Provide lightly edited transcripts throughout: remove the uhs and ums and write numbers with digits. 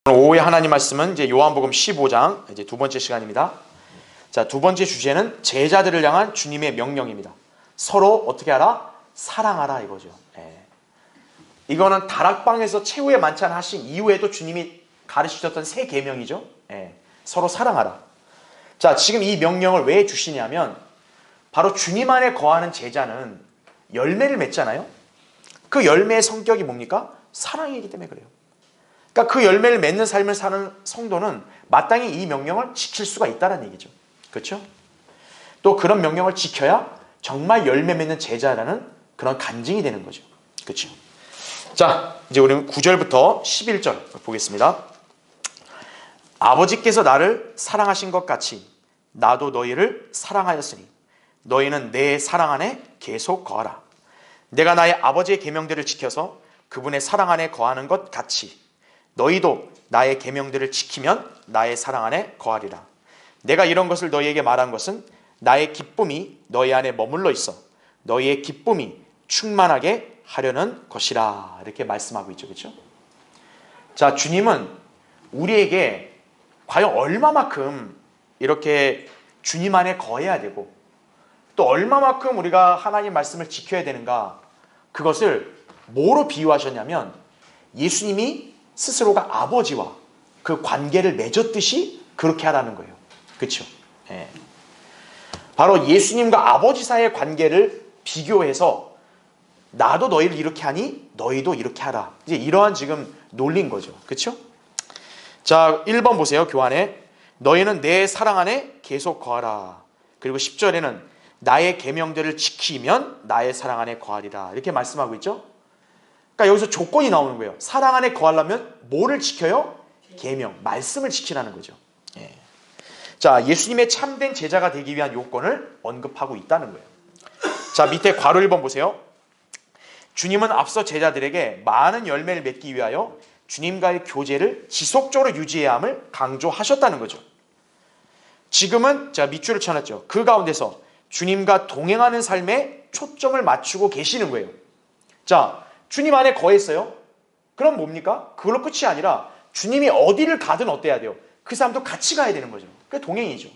오후에 하나님 말씀은 이제 요한복음 15장 이제 두 번째 시간입니다. 자, 두 번째 주제는 제자들을 향한 주님의 명령입니다. 서로 어떻게 하라? 사랑하라 이거죠. 이거는 다락방에서 최후의 만찬 하신 이후에도 주님이 가르치셨던 새 계명이죠. 서로 사랑하라. 자, 지금 이 명령을 왜 주시냐면 바로 주님 안에 거하는 제자는 열매를 맺잖아요. 그 열매의 성격이 뭡니까? 사랑이기 때문에 그래요. 그러니까 그 열매를 맺는 삶을 사는 성도는 마땅히 이 명령을 지킬 수가 있다는 얘기죠. 그렇죠? 또 그런 명령을 지켜야 정말 열매 맺는 제자라는 그런 간증이 되는 거죠. 그렇죠? 자, 이제 우리는 9절부터 11절 보겠습니다. 아버지께서 나를 사랑하신 것 같이 나도 너희를 사랑하였으니 너희는 내 사랑 안에 계속 거하라. 내가 나의 아버지의 계명들을 지켜서 그분의 사랑 안에 거하는 것 같이 너희도 나의 계명들을 지키면 나의 사랑 안에 거하리라. 내가 이런 것을 너희에게 말한 것은 나의 기쁨이 너희 안에 머물러 있어 너희의 기쁨이 충만하게 하려는 것이라. 이렇게 말씀하고 있죠. 그렇죠? 자, 주님은 우리에게 과연 얼마만큼 이렇게 주님 안에 거해야 되고 또 얼마만큼 우리가 하나님 말씀을 지켜야 되는가, 그것을 뭐로 비유하셨냐면 예수님이 스스로가 아버지와 그 관계를 맺었듯이 그렇게 하라는 거예요. 그렇죠? 바로 예수님과 아버지 사이의 관계를 비교해서 나도 너희를 이렇게 하니 너희도 이렇게 하라. 이제 이러한 지금 논리인 거죠. 그렇죠? 자, 1번 보세요. 교환에 너희는 내 사랑 안에 계속 거하라. 그리고 10절에는 나의 계명들을 지키면 나의 사랑 안에 거하리라. 이렇게 말씀하고 있죠. 그러니까 여기서 조건이 나오는 거예요. 사랑 안에 거하려면 뭐를 지켜요? 계명, 말씀을 지키라는 거죠. 자, 예수님의 참된 제자가 되기 위한 요건을 언급하고 있다는 거예요. 자, 밑에 괄호 1번 보세요. 주님은 앞서 제자들에게 많은 열매를 맺기 위하여 주님과의 교제를 지속적으로 유지해야 함을 강조하셨다는 거죠. 지금은 자, 밑줄을 쳐놨죠. 그 가운데서 주님과 동행하는 삶에 초점을 맞추고 계시는 거예요. 자, 주님 안에 거했어요. 그럼 뭡니까? 그걸로 끝이 아니라 주님이 어디를 가든 어때야 돼요? 그 사람도 같이 가야 되는 거죠. 그게 동행이죠.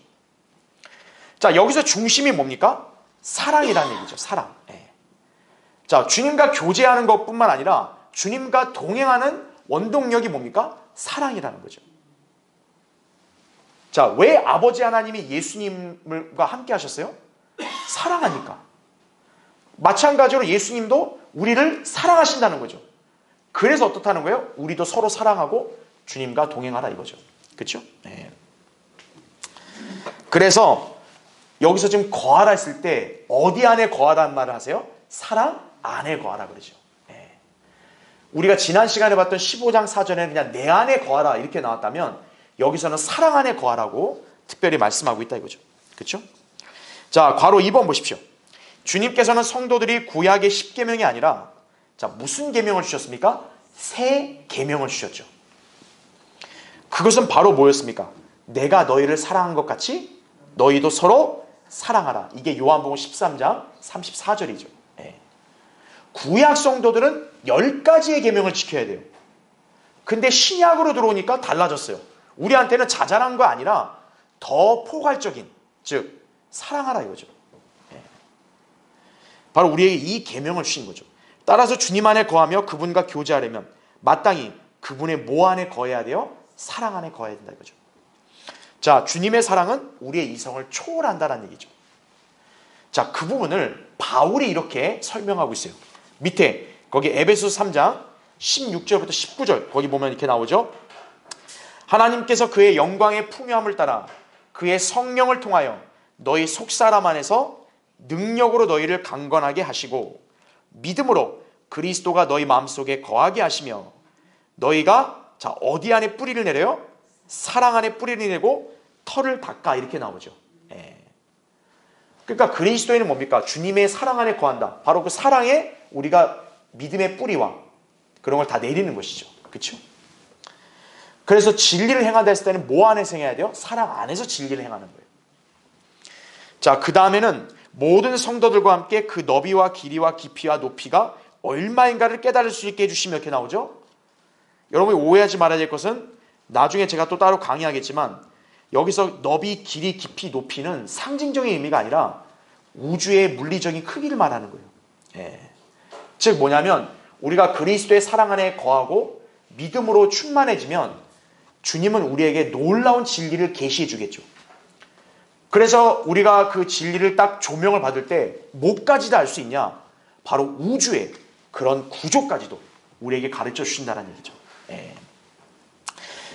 자, 여기서 중심이 뭡니까? 사랑이라는 얘기죠. 사랑. 자, 주님과 교제하는 것뿐만 아니라 주님과 동행하는 원동력이 뭡니까? 사랑이라는 거죠. 자, 왜 아버지 하나님이 예수님과 함께 하셨어요? 사랑하니까. 마찬가지로 예수님도 우리를 사랑하신다는 거죠. 그래서 어떻다는 거예요? 우리도 서로 사랑하고 주님과 동행하라 이거죠. 그렇죠? 그래서 여기서 지금 거하라 했을 때 어디 안에 거하라는 말을 하세요? 사랑 안에 거하라 그러죠. 우리가 지난 시간에 봤던 15장 4절에는 그냥 내 안에 거하라 이렇게 나왔다면 여기서는 사랑 안에 거하라고 특별히 말씀하고 있다 이거죠. 그렇죠? 자, 괄호 2번 보십시오. 주님께서는 성도들이 구약의 10계명이 아니라 자, 무슨 계명을 주셨습니까? 새 계명을 주셨죠. 그것은 바로 뭐였습니까? 내가 너희를 사랑한 것 같이 너희도 서로 사랑하라. 이게 요한복음 13장 34절이죠. 구약 성도들은 10가지의 계명을 지켜야 돼요. 근데 신약으로 들어오니까 달라졌어요. 우리한테는 자잘한 거 아니라 더 포괄적인, 즉 사랑하라 이거죠. 바로 우리에게 이 계명을 주신 거죠. 따라서 주님 안에 거하며 그분과 교제하려면 마땅히 그분의 뭐 안에 거해야 돼요? 사랑 안에 거해야 된다 이거죠. 자, 주님의 사랑은 우리의 이성을 초월한다는 얘기죠. 자, 그 부분을 바울이 이렇게 설명하고 있어요. 밑에 거기 에베소서 3장 16절부터 19절 거기 보면 이렇게 나오죠. 하나님께서 그의 영광의 풍요함을 따라 그의 성령을 통하여 너희 속사람 안에서 능력으로 너희를 강건하게 하시고 믿음으로 그리스도가 너희 마음속에 거하게 하시며 너희가 자, 어디 안에 뿌리를 내려요? 사랑 안에 뿌리를 내고 털을 닦아 이렇게 나오죠. 그러니까 그리스도인은 뭡니까? 주님의 사랑 안에 거한다. 바로 그 사랑에 우리가 믿음의 뿌리와 그런 걸 다 내리는 것이죠. 그렇죠? 그래서 진리를 행한다 했을 때는 뭐 안에서 행해야 돼요? 사랑 안에서 진리를 행하는 거예요. 자, 그 다음에는 모든 성도들과 함께 그 너비와 길이와 깊이와 높이가 얼마인가를 깨달을 수 있게 해주시며 이렇게 나오죠. 여러분이 오해하지 말아야 될 것은 나중에 제가 또 따로 강의하겠지만 여기서 너비, 길이, 깊이, 높이는 상징적인 의미가 아니라 우주의 물리적인 크기를 말하는 거예요. 예. 즉 뭐냐면 우리가 그리스도의 사랑 안에 거하고 믿음으로 충만해지면 주님은 우리에게 놀라운 진리를 계시해 주겠죠. 그래서 우리가 그 진리를 딱 조명을 받을 때 뭐까지도 알 수 있냐? 바로 우주의 그런 구조까지도 우리에게 가르쳐 주신다는 얘기죠. 예.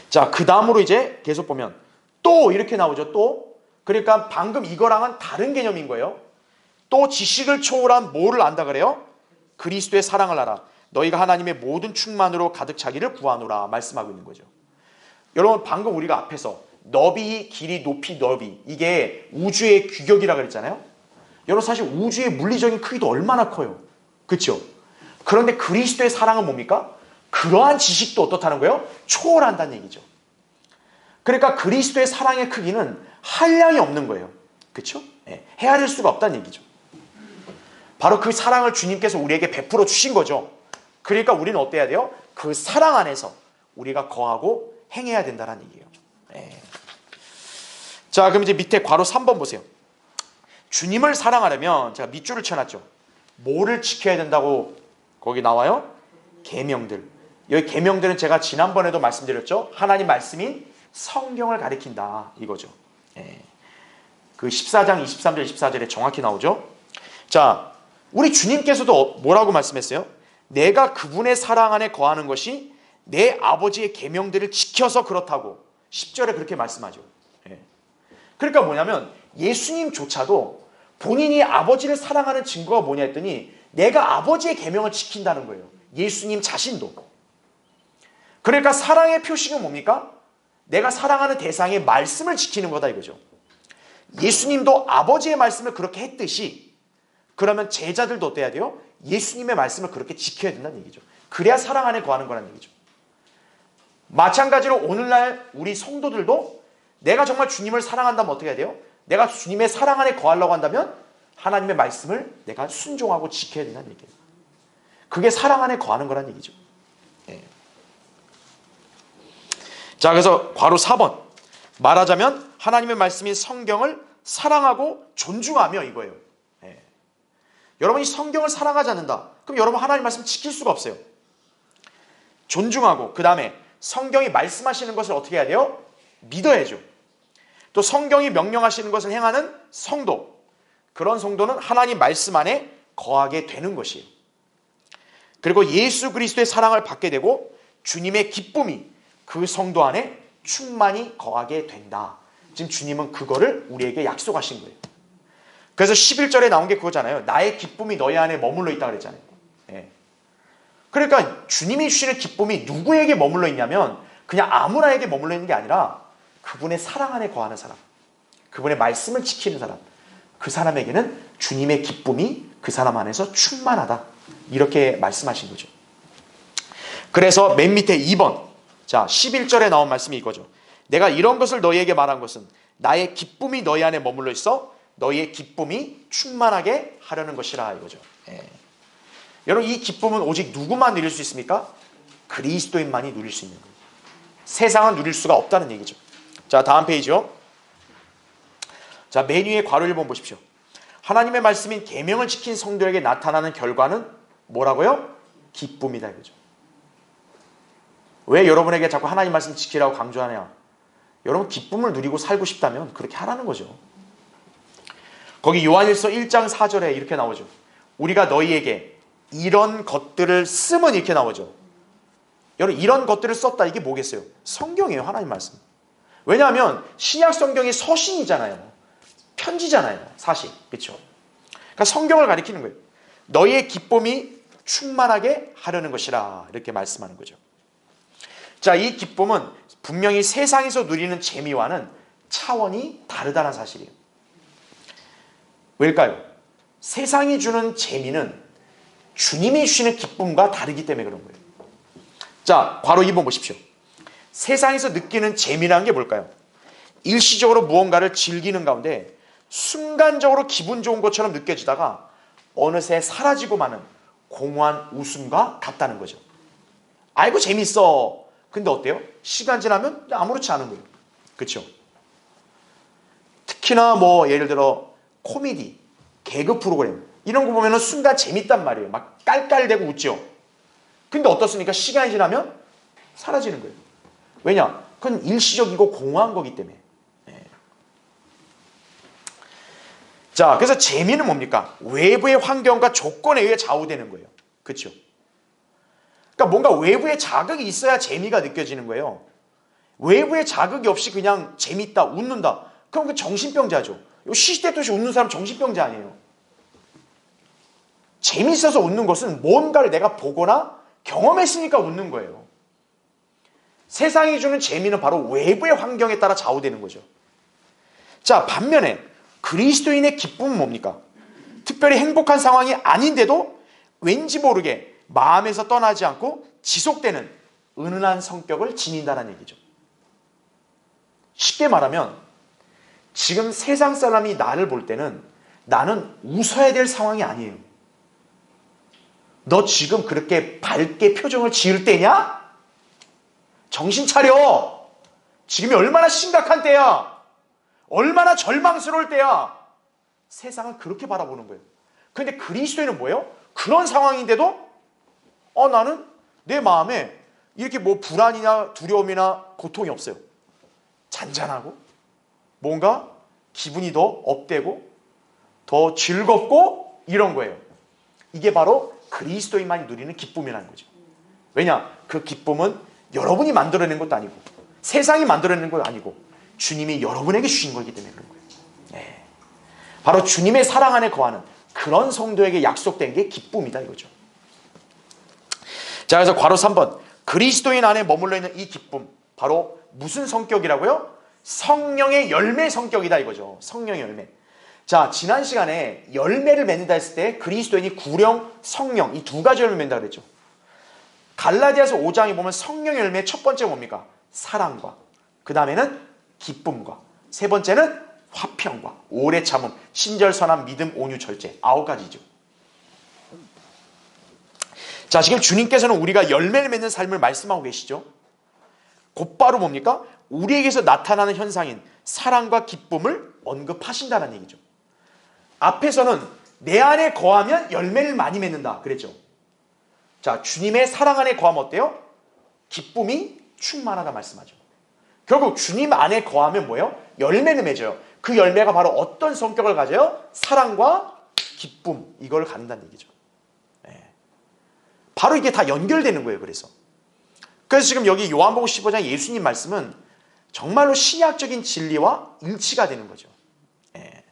자, 그 다음으로 이제 계속 보면 또 이렇게 나오죠. 또. 그러니까 방금 이거랑은 다른 개념인 거예요. 또 지식을 초월한 뭐를 안다 그래요? 그리스도의 사랑을 알아. 너희가 하나님의 모든 충만으로 가득 차기를 구하노라 말씀하고 있는 거죠. 여러분 방금 우리가 앞에서 너비, 길이, 높이, 넓이 이게 우주의 규격이라고 그랬잖아요. 여러분 사실 우주의 물리적인 크기도 얼마나 커요. 그렇죠? 그런데 그리스도의 사랑은 뭡니까? 그러한 지식도 어떻다는 거예요? 초월한다는 얘기죠. 그러니까 그리스도의 사랑의 크기는 한량이 없는 거예요. 그렇죠? 네, 헤아릴 수가 없다는 얘기죠. 바로 그 사랑을 주님께서 우리에게 베풀어 주신 거죠. 그러니까 우리는 어때야 돼요? 그 사랑 안에서 우리가 거하고 행해야 된다는 얘기예요. 네. 자, 그럼 이제 밑에 괄호 3번 보세요. 주님을 사랑하려면 제가 밑줄을 쳐놨죠. 뭐를 지켜야 된다고 거기 나와요? 계명들. 여기 계명들은 제가 지난번에도 말씀드렸죠. 하나님 말씀인 성경을 가리킨다 이거죠. 예. 그 14장 23절 24절에 정확히 나오죠. 자, 우리 주님께서도 뭐라고 말씀했어요? 내가 그분의 사랑 안에 거하는 것이 내 아버지의 계명들을 지켜서 그렇다고 10절에 그렇게 말씀하죠. 예. 그러니까 뭐냐면 예수님조차도 본인이 아버지를 사랑하는 증거가 뭐냐 했더니 내가 아버지의 계명을 지킨다는 거예요. 예수님 자신도. 그러니까 사랑의 표식은 뭡니까? 내가 사랑하는 대상의 말씀을 지키는 거다 이거죠. 예수님도 아버지의 말씀을 그렇게 했듯이 그러면 제자들도 어때야 돼요? 예수님의 말씀을 그렇게 지켜야 된다는 얘기죠. 그래야 사랑 안에 거하는 거라는 얘기죠. 마찬가지로 오늘날 우리 성도들도 내가 정말 주님을 사랑한다면 어떻게 해야 돼요? 내가 주님의 사랑 안에 거하려고 한다면 하나님의 말씀을 내가 순종하고 지켜야 된다는 얘기예요. 그게 사랑 안에 거하는 거라는 얘기죠. 예. 자, 그래서 괄호 4번 말하자면 하나님의 말씀인 성경을 사랑하고 존중하며 이거예요. 예. 여러분이 성경을 사랑하지 않는다. 그럼 여러분 하나님 말씀 지킬 수가 없어요. 존중하고 그 다음에 성경이 말씀하시는 것을 어떻게 해야 돼요? 믿어야죠. 또 성경이 명령하시는 것을 행하는 성도, 그런 성도는 하나님 말씀 안에 거하게 되는 것이에요. 그리고 예수 그리스도의 사랑을 받게 되고 주님의 기쁨이 그 성도 안에 충만히 거하게 된다. 지금 주님은 그거를 우리에게 약속하신 거예요. 그래서 11절에 나온 게 그거잖아요. 나의 기쁨이 너희 안에 머물러 있다 그랬잖아요. 예. 그러니까 주님이 주시는 기쁨이 누구에게 머물러 있냐면 그냥 아무나에게 머물러 있는 게 아니라 그분의 사랑 안에 거하는 사람, 그분의 말씀을 지키는 사람, 그 사람에게는 주님의 기쁨이 그 사람 안에서 충만하다. 이렇게 말씀하신 거죠. 그래서 맨 밑에 2번, 자 11절에 나온 말씀이 이거죠. 내가 이런 것을 너희에게 말한 것은 나의 기쁨이 너희 안에 머물러 있어 너희의 기쁨이 충만하게 하려는 것이라 이거죠. 예. 여러분 이 기쁨은 오직 누구만 누릴 수 있습니까? 그리스도인만이 누릴 수 있는 거예요. 세상은 누릴 수가 없다는 얘기죠. 자, 다음 페이지요. 자, 맨 위에 괄호 1번 보십시오. 하나님의 말씀인 계명을 지킨 성도에게 나타나는 결과는 뭐라고요? 기쁨이다 이거죠. 왜 여러분에게 자꾸 하나님 말씀 지키라고 강조하냐? 여러분 기쁨을 누리고 살고 싶다면 그렇게 하라는 거죠. 거기 요한일서 1장 4절에 이렇게 나오죠. 우리가 너희에게 이런 것들을 쓰면 이렇게 나오죠. 여러분 이런 것들을 썼다 이게 뭐겠어요? 성경이에요. 하나님 말씀. 왜냐하면 신약 성경이 서신이잖아요. 편지잖아요. 사실. 그렇죠? 그러니까 성경을 가리키는 거예요. 너희의 기쁨이 충만하게 하려는 것이라 이렇게 말씀하는 거죠. 자, 이 기쁨은 분명히 세상에서 누리는 재미와는 차원이 다르다는 사실이에요. 왜일까요? 세상이 주는 재미는 주님이 주시는 기쁨과 다르기 때문에 그런 거예요. 자, 괄호 2번 보십시오. 세상에서 느끼는 재미라는 게 뭘까요? 일시적으로 무언가를 즐기는 가운데 순간적으로 기분 좋은 것처럼 느껴지다가 어느새 사라지고 마는 공허한 웃음과 같다는 거죠. 아이고 재밌어. 근데 어때요? 시간 지나면 아무렇지 않은 거예요. 그렇죠? 특히나 뭐 예를 들어 코미디, 개그 프로그램 이런 거 보면은 순간 재밌단 말이에요. 막 깔깔대고 웃죠. 근데 어떻습니까? 시간이 지나면 사라지는 거예요. 왜냐? 그건 일시적이고 공허한 거기 때문에. 예. 자, 그래서 재미는 뭡니까? 외부의 환경과 조건에 의해 좌우되는 거예요. 그렇죠? 그러니까 뭔가 외부의 자극이 있어야 재미가 느껴지는 거예요. 외부의 자극이 없이 그냥 재밌다, 웃는다. 그럼 그 정신병자죠. 시시때때없이 웃는 사람 정신병자 아니에요. 재밌어서 웃는 것은 뭔가를 내가 보거나 경험했으니까 웃는 거예요. 세상이 주는 재미는 바로 외부의 환경에 따라 좌우되는 거죠. 자, 반면에 그리스도인의 기쁨은 뭡니까? 특별히 행복한 상황이 아닌데도 왠지 모르게 마음에서 떠나지 않고 지속되는 은은한 성격을 지닌다는 얘기죠. 쉽게 말하면 지금 세상 사람이 나를 볼 때는 나는 웃어야 될 상황이 아니에요. 너 지금 그렇게 밝게 표정을 지을 때냐? 정신 차려. 지금이 얼마나 심각한 때야. 얼마나 절망스러울 때야. 세상을 그렇게 바라보는 거예요. 그런데 그리스도인은 뭐예요? 그런 상황인데도 나는 내 마음에 이렇게 뭐 불안이나 두려움이나 고통이 없어요. 잔잔하고 뭔가 기분이 더 업되고 더 즐겁고 이런 거예요. 이게 바로 그리스도인만이 누리는 기쁨이라는 거죠. 왜냐? 그 기쁨은 여러분이 만들어낸 것도 아니고 세상이 만들어낸 것도 아니고 주님이 여러분에게 주신 거기 때문에 그런 거예요. 네. 바로 주님의 사랑 안에 거하는 그런 성도에게 약속된 게 기쁨이다 이거죠. 자, 그래서 괄호 3번 그리스도인 안에 머물러 있는 이 기쁨 바로 무슨 성격이라고요? 성령의 열매 성격이다 이거죠. 성령의 열매. 자, 지난 시간에 열매를 맺는다 했을 때 그리스도인이 구령, 성령 이 두 가지 열매를 맺는다 그랬죠. 갈라디아서 5장에 보면 성령의 열매의 첫 번째 뭡니까? 사랑과 그 다음에는 기쁨과 세 번째는 화평과 오래 참음, 친절, 선함, 믿음, 온유, 절제 9가지죠. 자, 지금 주님께서는 우리가 열매를 맺는 삶을 말씀하고 계시죠. 곧바로 뭡니까? 우리에게서 나타나는 현상인 사랑과 기쁨을 언급하신다는 얘기죠. 앞에서는 내 안에 거하면 열매를 많이 맺는다 그랬죠. 자, 주님의 사랑 안에 거하면 어때요? 기쁨이 충만하다 말씀하죠. 결국 주님 안에 거하면 뭐예요? 열매를 맺어요. 그 열매가 바로 어떤 성격을 가져요? 사랑과 기쁨 이걸 갖는다는 얘기죠. 네. 바로 이게 다 연결되는 거예요. 그래서 지금 여기 요한복음 15장 예수님 말씀은 정말로 신약적인 진리와 일치가 되는 거죠. 예.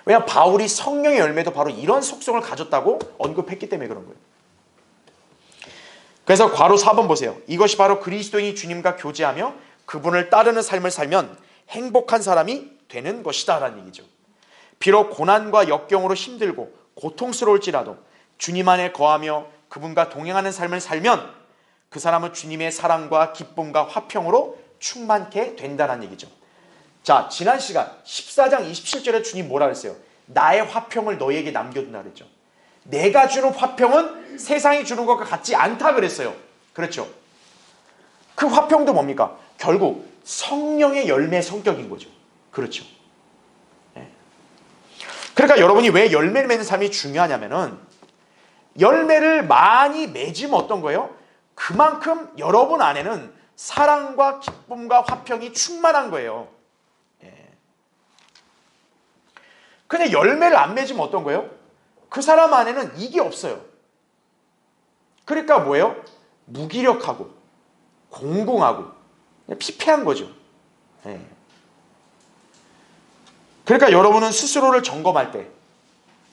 왜냐하면 바울이 성령의 열매도 바로 이런 속성을 가졌다고 언급했기 때문에 그런 거예요. 그래서 괄호 4번 보세요. 이것이 바로 그리스도인이 주님과 교제하며 그분을 따르는 삶을 살면 행복한 사람이 되는 것이다 라는 얘기죠. 비록 고난과 역경으로 힘들고 고통스러울지라도 주님 안에 거하며 그분과 동행하는 삶을 살면 그 사람은 주님의 사랑과 기쁨과 화평으로 충만케 된다는 얘기죠. 자, 지난 시간 14장 27절에 주님 뭐라 그랬어요? 나의 화평을 너희에게 남겨둔다 그랬죠. 내가 주는 화평은 세상이 주는 것과 같지 않다 그랬어요. 그렇죠? 그 화평도 뭡니까? 결국 성령의 열매 성격인 거죠. 그렇죠? 네. 그러니까 여러분이 왜 열매를 맺는 삶이 중요하냐면은 열매를 많이 맺으면 어떤 거예요? 그만큼 여러분 안에는 사랑과 기쁨과 화평이 충만한 거예요. 예. 근데 열매를 안 맺으면 어떤 거예요? 그 사람 안에는 이게 없어요. 그러니까 뭐예요? 무기력하고 공공하고 피폐한 거죠. 예. 그러니까 여러분은 스스로를 점검할 때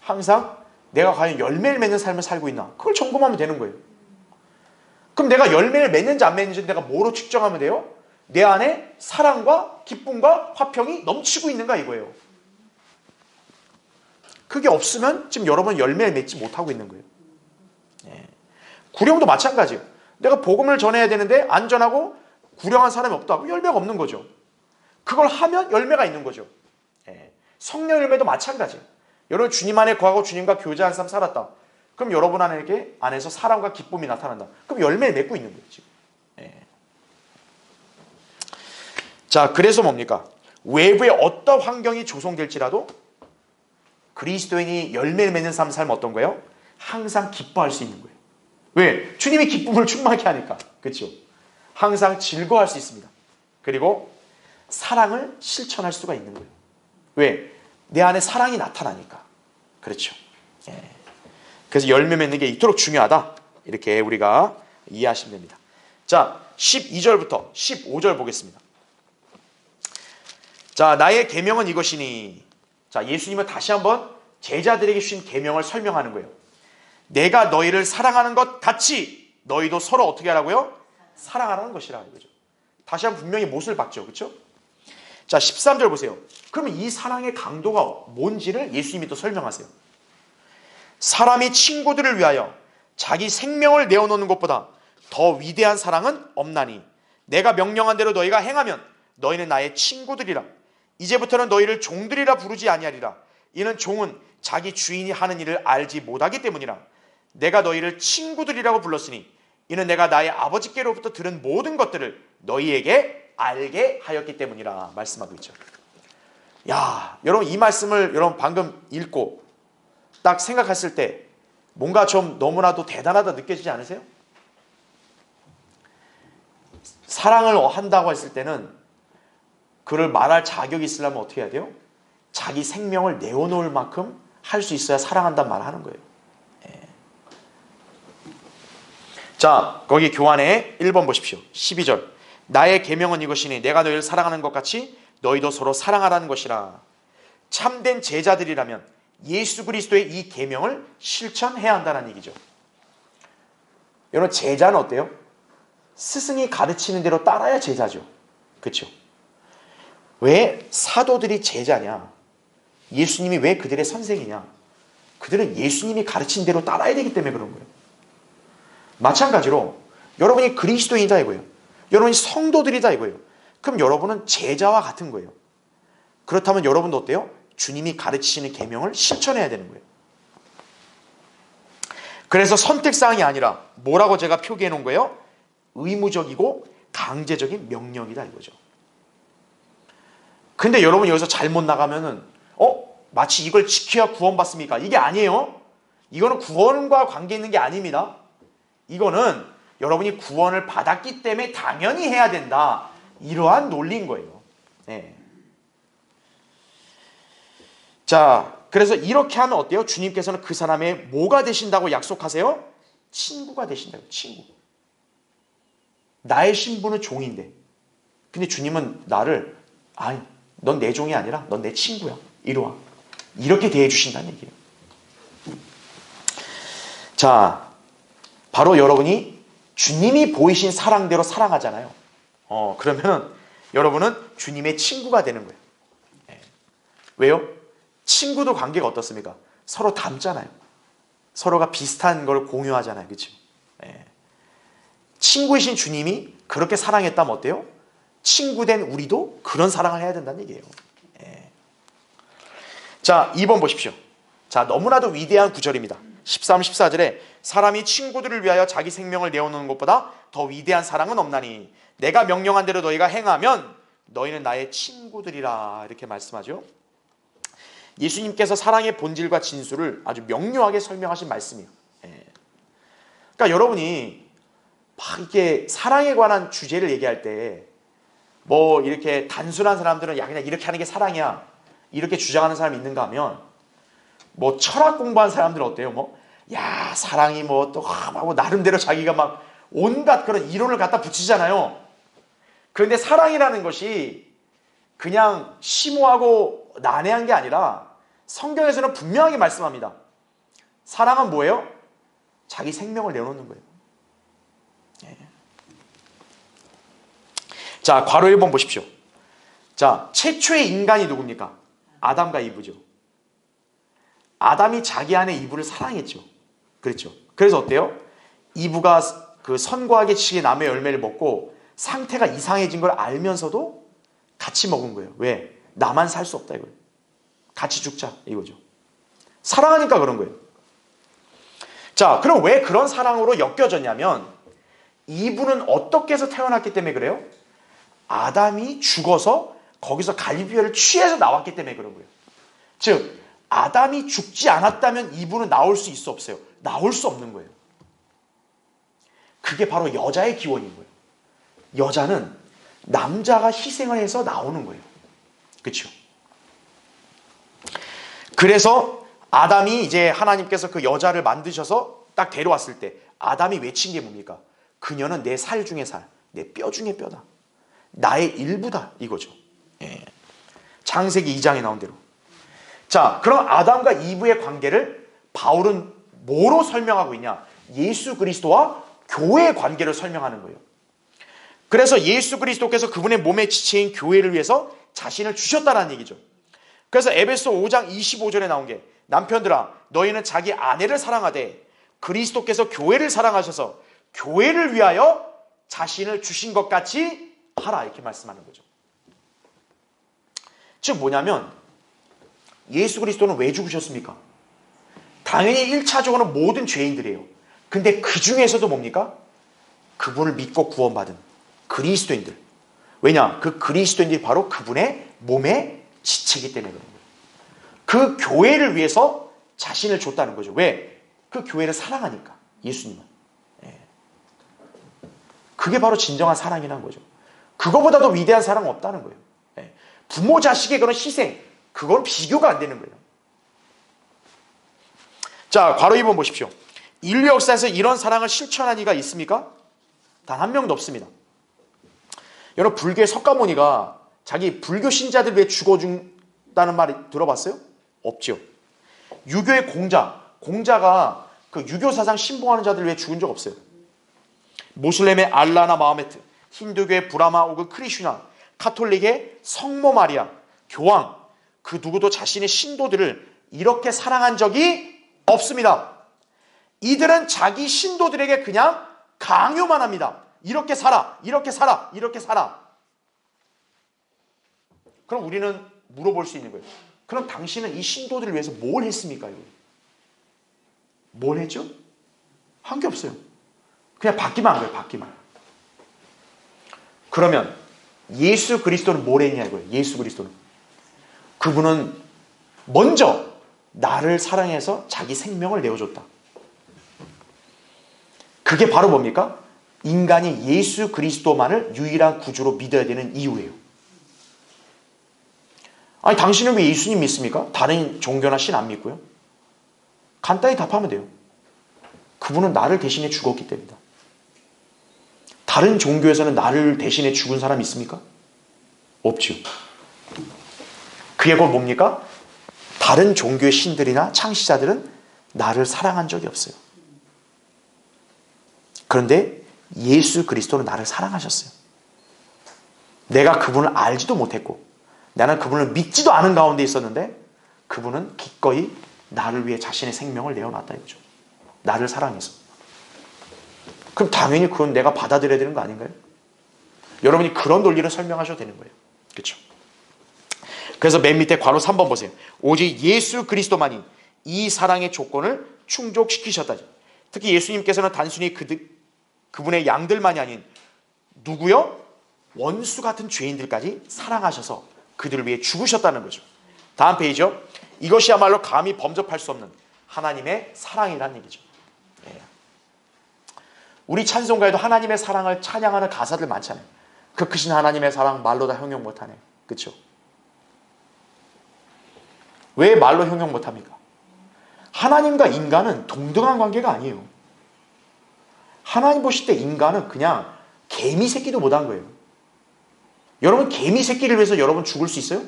항상 내가 과연 열매를 맺는 삶을 살고 있나? 그걸 점검하면 되는 거예요. 그럼 내가 열매를 맺는지 안 맺는지 내가 뭐로 측정하면 돼요? 내 안에 사랑과 기쁨과 화평이 넘치고 있는가 이거예요. 그게 없으면 지금 여러분 열매를 맺지 못하고 있는 거예요. 예. 구령도 마찬가지예요. 내가 복음을 전해야 되는데 안전하고 구령한 사람이 없다. 열매가 없는 거죠. 그걸 하면 열매가 있는 거죠. 예. 성령 열매도 마찬가지예요. 여러분 주님 안에 거하고 주님과 교제한 삶 살았다. 그럼 여러분 안에서 사랑과 기쁨이 나타난다. 그럼 열매를 맺고 있는 거예요. 지금. 자, 그래서 뭡니까? 외부에 어떤 환경이 조성될지라도 그리스도인이 열매를 맺는 삶 어떤 거예요? 항상 기뻐할 수 있는 거예요. 왜? 주님이 기쁨을 충만하게 하니까. 그렇죠? 항상 즐거워할 수 있습니다. 그리고 사랑을 실천할 수가 있는 거예요. 왜? 내 안에 사랑이 나타나니까. 그렇죠? 그래서 열매 맺는 게 이토록 중요하다. 이렇게 우리가 이해하시면 됩니다. 자, 12절부터 15절 보겠습니다. 자, 나의 계명은 이것이니. 자, 예수님은 다시 한번 제자들에게 주신 계명을 설명하는 거예요. 내가 너희를 사랑하는 것 같이 너희도 서로 어떻게 하라고요? 사랑하라는 것이라 이거죠. 다시 한번 분명히 못을 박죠. 그렇죠? 자, 13절 보세요. 그러면 이 사랑의 강도가 뭔지를 예수님이 또 설명하세요. 사람이 친구들을 위하여 자기 생명을 내어놓는 것보다 더 위대한 사랑은 없나니 내가 명령한 대로 너희가 행하면 너희는 나의 친구들이라. 이제부터는 너희를 종들이라 부르지 아니하리라. 이는 종은 자기 주인이 하는 일을 알지 못하기 때문이라. 내가 너희를 친구들이라고 불렀으니 이는 내가 나의 아버지께로부터 들은 모든 것들을 너희에게 알게 하였기 때문이라 말씀하고 있죠. 야, 여러분 이 말씀을 여러분 방금 읽고 딱 생각했을 때 뭔가 좀 너무나도 대단하다 느껴지지 않으세요? 사랑을 한다고 했을 때는 그를 말할 자격이 있으려면 어떻게 해야 돼요? 자기 생명을 내어놓을 만큼 할 수 있어야 사랑한다는 말을 하는 거예요. 자, 거기 교환에 1번 보십시오. 12절. 나의 계명은 이것이니 내가 너희를 사랑하는 것 같이 너희도 서로 사랑하라는 것이라. 참된 제자들이라면 예수 그리스도의 이 계명을 실천해야 한다는 얘기죠. 여러분 제자는 어때요? 스승이 가르치는 대로 따라야 제자죠. 그렇죠? 왜 사도들이 제자냐? 예수님이 왜 그들의 선생이냐? 그들은 예수님이 가르친 대로 따라야 되기 때문에 그런 거예요. 마찬가지로 여러분이 그리스도인이다 이거예요. 여러분이 성도들이다 이거예요. 그럼 여러분은 제자와 같은 거예요. 그렇다면 여러분도 어때요? 주님이 가르치시는 계명을 실천해야 되는 거예요. 그래서 선택사항이 아니라 뭐라고 제가 표기해 놓은 거예요? 의무적이고 강제적인 명령이다 이거죠. 근데 여러분 여기서 잘못 나가면은 마치 이걸 지켜야 구원받습니까? 이게 아니에요. 이거는 구원과 관계 있는 게 아닙니다. 이거는 여러분이 구원을 받았기 때문에 당연히 해야 된다. 이러한 논리인 거예요. 네. 자, 그래서 이렇게 하면 어때요? 주님께서는 그 사람의 뭐가 되신다고 약속하세요? 친구가 되신다고. 친구. 나의 신분은 종인데 근데 주님은 나를 넌 내 종이 아니라 넌 내 친구야. 이리 와. 이렇게 대해 주신다는 얘기예요. 자, 바로 여러분이 주님이 보이신 사랑대로 사랑하잖아요. 그러면 여러분은 주님의 친구가 되는 거예요. 왜요? 친구도 관계가 어떻습니까? 서로 닮잖아요. 서로가 비슷한 걸 공유하잖아요. 그렇죠? 친구이신 주님이 그렇게 사랑했다면 어때요? 친구된 우리도 그런 사랑을 해야 된다는 얘기예요. 자, 2번 보십시오. 자, 너무나도 위대한 구절입니다. 13, 14절에 사람이 친구들을 위하여 자기 생명을 내어놓는 것보다 더 위대한 사랑은 없나니 내가 명령한 대로 너희가 행하면 너희는 나의 친구들이라 이렇게 말씀하죠. 예수님께서 사랑의 본질과 진수를 아주 명료하게 설명하신 말씀이에요. 그러니까 여러분이 막 이렇게 사랑에 관한 주제를 얘기할 때 뭐 이렇게 단순한 사람들은 야 그냥 이렇게 하는 게 사랑이야 이렇게 주장하는 사람이 있는가 하면 뭐 철학 공부한 사람들은 어때요? 뭐 야 사랑이 뭐 또 뭐 나름대로 자기가 막 온갖 그런 이론을 갖다 붙이잖아요. 그런데 사랑이라는 것이 그냥 심오하고 난해한 게 아니라 성경에서는 분명하게 말씀합니다. 사랑은 뭐예요? 자기 생명을 내놓는 거예요. 자, 괄호 1번 보십시오. 자, 최초의 인간이 누굽니까? 아담과 이브죠. 아담이 자기 아내 이브를 사랑했죠. 그렇죠. 그래서 어때요? 이브가 그 선과의 지식의 나무의 열매를 먹고 상태가 이상해진 걸 알면서도 같이 먹은 거예요. 왜? 나만 살 수 없다 이거예요. 같이 죽자 이거죠. 사랑하니까 그런 거예요. 자, 그럼 왜 그런 사랑으로 엮여졌냐면 이브는 어떻게 해서 태어났기 때문에 그래요? 아담이 죽어서 거기서 갈비뼈를 취해서 나왔기 때문에 그런 거예요. 즉 아담이 죽지 않았다면 이브는 나올 수 있어 없어요? 나올 수 없는 거예요. 그게 바로 여자의 기원인 거예요. 여자는 남자가 희생을 해서 나오는 거예요. 그렇죠? 그래서 아담이 이제 하나님께서 그 여자를 만드셔서 딱 데려왔을 때 아담이 외친 게 뭡니까? 그녀는 내 살 중에 살, 내 뼈 중에 뼈다. 나의 일부다 이거죠. 예. 창세기 2장에 나온 대로. 자, 그럼 아담과 이브의 관계를 바울은 뭐로 설명하고 있냐? 예수 그리스도와 교회의 관계를 설명하는 거예요. 그래서 예수 그리스도께서 그분의 몸의 지체인 교회를 위해서 자신을 주셨다는 얘기죠. 그래서 에베소 5장 25절에 나온 게 남편들아 너희는 자기 아내를 사랑하되 그리스도께서 교회를 사랑하셔서 교회를 위하여 자신을 주신 것 같이 하라 이렇게 말씀하는 거죠. 즉 뭐냐면 예수 그리스도는 왜 죽으셨습니까? 당연히 1차적으로는 모든 죄인들이에요. 근데 그 중에서도 뭡니까? 그분을 믿고 구원받은 그리스도인들. 왜냐? 그 그리스도인들이 바로 그분의 몸의 지체이기 때문에 그런 거예요. 그 교회를 위해서 자신을 줬다는 거죠. 왜? 그 교회를 사랑하니까. 예수님은. 그게 바로 진정한 사랑이라는 거죠. 그거보다 더 위대한 사랑은 없다는 거예요. 부모 자식의 그런 희생, 그건 비교가 안 되는 거예요. 자, 괄호 2번 보십시오. 인류 역사에서 이런 사랑을 실천한 이가 있습니까? 단 한 명도 없습니다. 여러분 불교의 석가모니가 자기 불교 신자들 위해 죽어준다는 말 들어봤어요? 없죠. 유교의 공자가 그 유교 사상 신봉하는 자들 위해 죽은 적 없어요. 모슬렘의 알라나 마호메트, 힌두교의 브라마 혹은 크리슈나, 카톨릭의 성모 마리아, 교황, 그 누구도 자신의 신도들을 이렇게 사랑한 적이 없습니다. 이들은 자기 신도들에게 그냥 강요만 합니다. 이렇게 살아, 이렇게 살아, 이렇게 살아. 그럼 우리는 물어볼 수 있는 거예요. 그럼 당신은 이 신도들을 위해서 뭘 했습니까? 이거? 뭘 했죠? 한 게 없어요. 그냥 받기만 한 거예요. 받기만. 그러면 예수 그리스도는 뭘 했냐 이거예요. 예수 그리스도는. 그분은 먼저 나를 사랑해서 자기 생명을 내어줬다. 그게 바로 뭡니까? 인간이 예수 그리스도만을 유일한 구주로 믿어야 되는 이유예요. 아니 당신은 왜 예수님 믿습니까? 다른 종교나 신 안 믿고요? 간단히 답하면 돼요. 그분은 나를 대신해 죽었기 때문이다. 다른 종교에서는 나를 대신해 죽은 사람 있습니까? 없죠. 그게 곧 뭡니까? 다른 종교의 신들이나 창시자들은 나를 사랑한 적이 없어요. 그런데 예수 그리스도는 나를 사랑하셨어요. 내가 그분을 알지도 못했고 나는 그분을 믿지도 않은 가운데 있었는데 그분은 기꺼이 나를 위해 자신의 생명을 내어놨다 이거죠. 나를 사랑해서. 그럼 당연히 그건 내가 받아들여야 되는 거 아닌가요? 여러분이 그런 논리를 설명하셔도 되는 거예요. 그렇죠? 그래서 맨 밑에 괄호 3번 보세요. 오직 예수 그리스도만이 이 사랑의 조건을 충족시키셨다. 특히 예수님께서는 단순히 그분의 양들만이 아닌 누구요? 원수 같은 죄인들까지 사랑하셔서 그들을 위해 죽으셨다는 거죠. 다음 페이지요. 이것이야말로 감히 범접할 수 없는 하나님의 사랑이라는 얘기죠. 예. 우리 찬송가에도 하나님의 사랑을 찬양하는 가사들 많잖아요. 그 크신 하나님의 사랑 말로 다 형용 못하네. 그렇죠? 왜 말로 형용 못합니까? 하나님과 인간은 동등한 관계가 아니에요. 하나님 보실 때 인간은 그냥 개미 새끼도 못한 거예요. 여러분 개미 새끼를 위해서 여러분 죽을 수 있어요?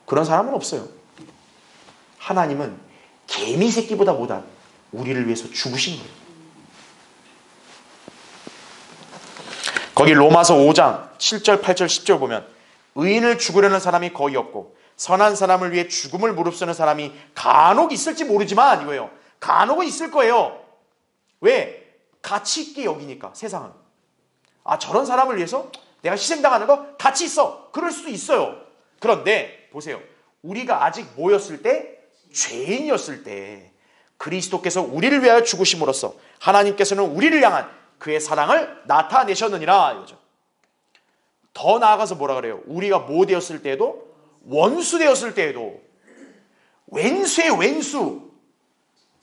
그런 사람은 없어요. 하나님은 개미 새끼보다 못한 우리를 위해서 죽으신 거예요. 거기 로마서 5장 7절 8절 10절 보면 의인을 죽으려는 사람이 거의 없고 선한 사람을 위해 죽음을 무릅쓰는 사람이 간혹 있을지 모르지만 이거예요. 간혹은 있을 거예요. 왜? 가치 있게 여기니까 세상은. 아 저런 사람을 위해서 내가 희생당하는 거 가치 있어. 그럴 수도 있어요. 그런데 보세요. 우리가 아직 뭐였을 때? 죄인이었을 때 그리스도께서 우리를 위하여 죽으심으로써 하나님께서는 우리를 향한 그의 사랑을 나타내셨느니라 이거죠. 더 나아가서 뭐라 그래요? 우리가 뭐 되었을 때에도, 원수 되었을 때에도, 왼수의 왼수,